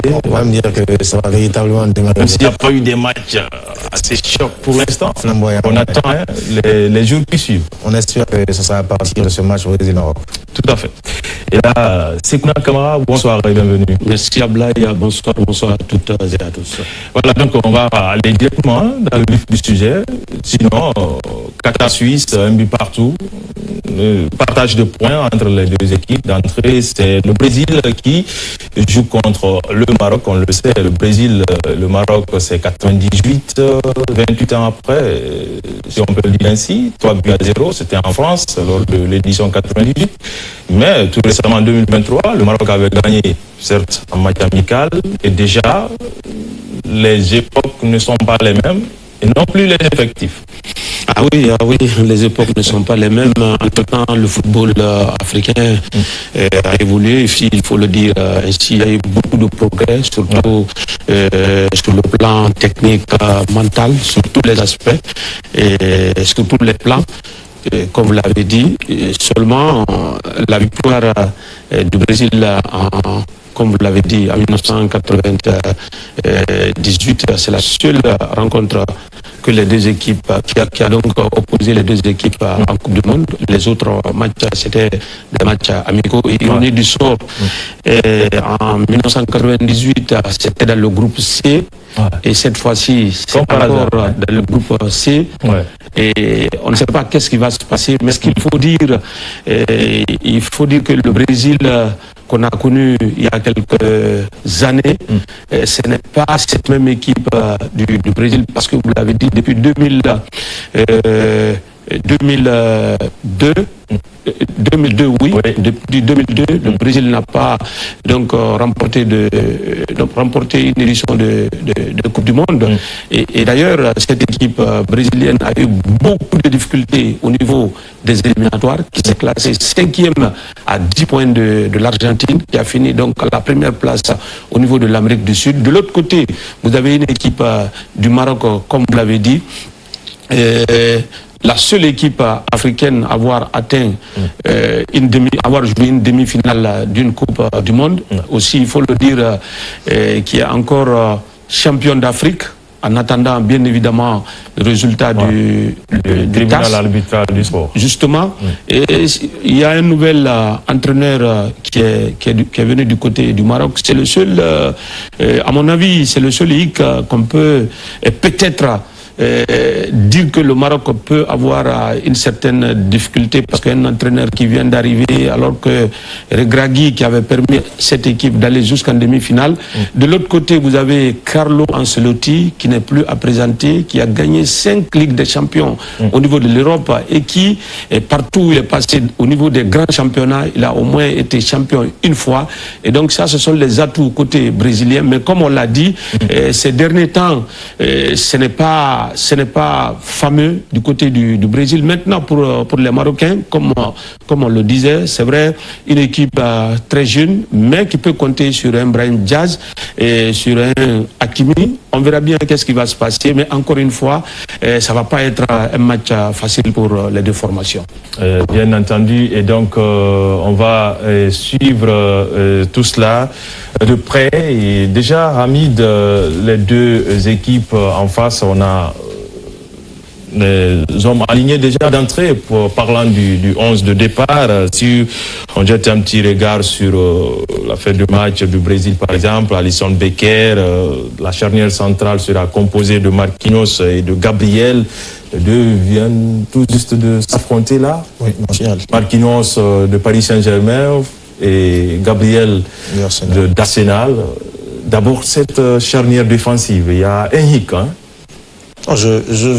On va me dire que ça va véritablement démarrer. Même s'il n'y a pas eu des matchs assez chocs pour l'instant, on attend les jours qui suivent. On espère que ce sera à partir de ce match au Brésil-Maroc. Tout à fait. Et là, Sekouna Kamara, bonsoir et bienvenue. Merci Ablaï, bonsoir à toutes et à tous. Voilà, donc on va aller directement dans le vif du sujet. Sinon, Qatar Suisse, un but partout. Partage de points entre les deux équipes. D'entrée, c'est le Brésil qui joue contre le Maroc. On le sait, le Maroc, c'est 98, 28 ans après, si on peut le dire ainsi. 3-0, c'était en France lors de l'édition 98. Mais tout récemment, en 2023, le Maroc avait gagné, certes, en match amical. Et déjà, les époques ne sont pas les mêmes et non plus les effectifs. Ah oui, les époques ne sont pas les mêmes. Entre-temps, le football africain a évolué, il faut le dire ainsi. Il y a eu beaucoup de progrès, surtout sur le plan technique, mental, sur tous les aspects, et sur tous les plans. Comme vous l'avez dit, seulement la victoire du Brésil comme vous l'avez dit, en 1998, c'est la seule rencontre que les deux équipes, qui a donc opposé les deux équipes en Coupe du Monde. Les autres matchs, c'était des matchs amicaux. Ironie du sort, en 1998, c'était dans le groupe C. Et cette fois-ci, c'est encore dans le groupe C. Et on ne sait pas qu'est-ce qui va se passer. Mais ce qu'il faut dire, il faut dire que le Brésil qu'on a connu il y a quelques années, ce n'est pas cette même équipe du Brésil, parce que vous l'avez dit, depuis 2002, oui. Depuis 2002, le Brésil n'a pas donc remporté une édition de Coupe du Monde. Et d'ailleurs, cette équipe brésilienne a eu beaucoup de difficultés au niveau des éliminatoires, qui s'est classée 5e à 10 points de l'Argentine, qui a fini donc à la première place au niveau de l'Amérique du Sud. De l'autre côté, vous avez une équipe du Maroc, comme vous l'avez dit, la seule équipe africaine à avoir atteint avoir joué une demi-finale d'une Coupe du Monde. Aussi, il faut le dire, qui est encore champion d'Afrique, en attendant bien évidemment le résultat du tribunal arbitral du sport. Justement, et il y a un nouvel entraîneur qui est venu du côté du Maroc. C'est le seul, à mon avis, c'est le seul hic qu'on peut peut-être dire que le Maroc peut avoir une certaine difficulté, parce qu'un entraîneur qui vient d'arriver, alors que Regragui, qui avait permis cette équipe d'aller jusqu'en demi-finale. De l'autre côté, vous avez Carlo Ancelotti, qui n'est plus à présenter, qui a gagné 5 Ligues des Champions au niveau de l'Europe, et qui, partout où il est passé, au niveau des grands championnats, il a au moins été champion une fois. Et donc ça, ce sont les atouts côté brésilien. Mais comme on l'a dit, ces derniers temps, ce n'est pas fameux du côté du Brésil. Maintenant, pour les Marocains, comme on le disait, c'est vrai, une équipe très jeune, mais qui peut compter sur un Brahim Diaz et sur un Hakimi. On verra bien qu'est-ce qui va se passer, mais encore une fois, ça ne va pas être un match facile pour les deux formations. Bien entendu, et donc on va suivre tout cela de près. Et déjà, Hamid, les deux équipes en face, on a les hommes alignés déjà d'entrée, parlant du 11 de départ. Si on jette un petit regard sur la fin du match du Brésil, par exemple, Alisson Becker, la charnière centrale sera composée de Marquinhos et de Gabriel. Les deux viennent tout juste de s'affronter là. Oui, Marquinhos de Paris Saint-Germain et Gabriel d'Arsenal. D'abord, cette charnière défensive, il y a un hic, hein? Je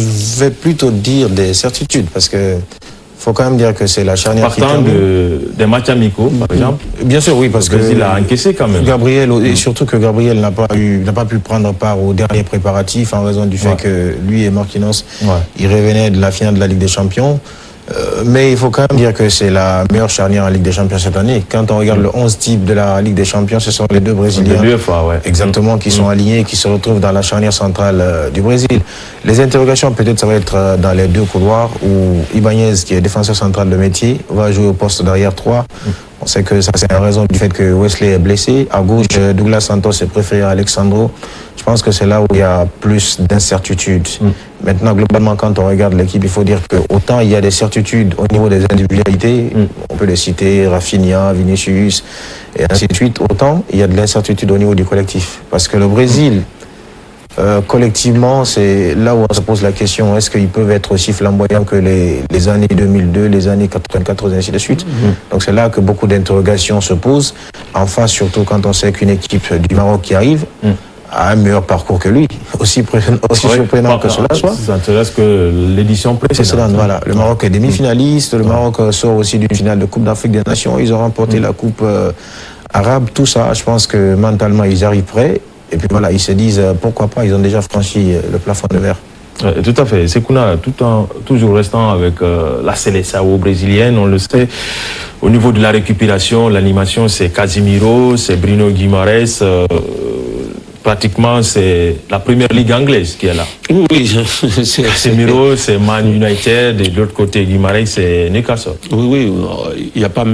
vais plutôt dire des certitudes, parce que faut quand même dire que c'est la charnière partant des matchs amicaux, par exemple. Bien sûr, oui, parce que il a encaissé quand même. Gabriel, et surtout que Gabriel n'a pas pu prendre part aux derniers préparatifs en raison du fait que lui et Marquinhos, ils revenaient de la finale de la Ligue des Champions. Mais il faut quand même dire que c'est la meilleure charnière en Ligue des Champions cette année. Quand on regarde le 11 type de la Ligue des Champions, ce sont les deux Brésiliens exactement qui sont alignés, qui se retrouvent dans la charnière centrale du Brésil. Les interrogations, peut-être, ça va être dans les deux couloirs, où Ibanez, qui est défenseur central de métier, va jouer au poste d'arrière 3, On sait que ça, c'est en raison du fait que Wesley est blessé. À gauche, Douglas Santos est préféré à Alexandro. Je pense que c'est là où il y a plus d'incertitudes. Maintenant, globalement, quand on regarde l'équipe, il faut dire que autant il y a des certitudes au niveau des individualités, on peut les citer, Rafinha, Vinicius, et ainsi de suite, autant il y a de l'incertitude au niveau du collectif. Parce que le Brésil, collectivement, c'est là où on se pose la question, est-ce qu'ils peuvent être aussi flamboyants que les années 2002, les années 94, et ainsi de suite. Donc c'est là que beaucoup d'interrogations se posent. Enfin, surtout quand on sait qu'une équipe du Maroc qui arrive a un meilleur parcours que lui, aussi surprenant que cela soit. Ça intéresse que l'édition précédente. Voilà. Le Maroc est demi-finaliste, le Maroc sort aussi d'une finale de Coupe d'Afrique des Nations, ils ont remporté la Coupe arabe, tout ça, je pense que mentalement ils arrivent prêts. Et puis voilà, ils se disent pourquoi pas, ils ont déjà franchi le plafond de verre. Tout à fait. Sekouna, toujours restant avec la Seleção brésilienne, on le sait, au niveau de la récupération, l'animation, c'est Casemiro, c'est Bruno Guimaraes. Pratiquement, c'est la première ligue anglaise qui est là. Oui, Casemiro, c'est Man United, et de l'autre côté, Guimaraes, c'est Newcastle. Oui, il n'y a pas...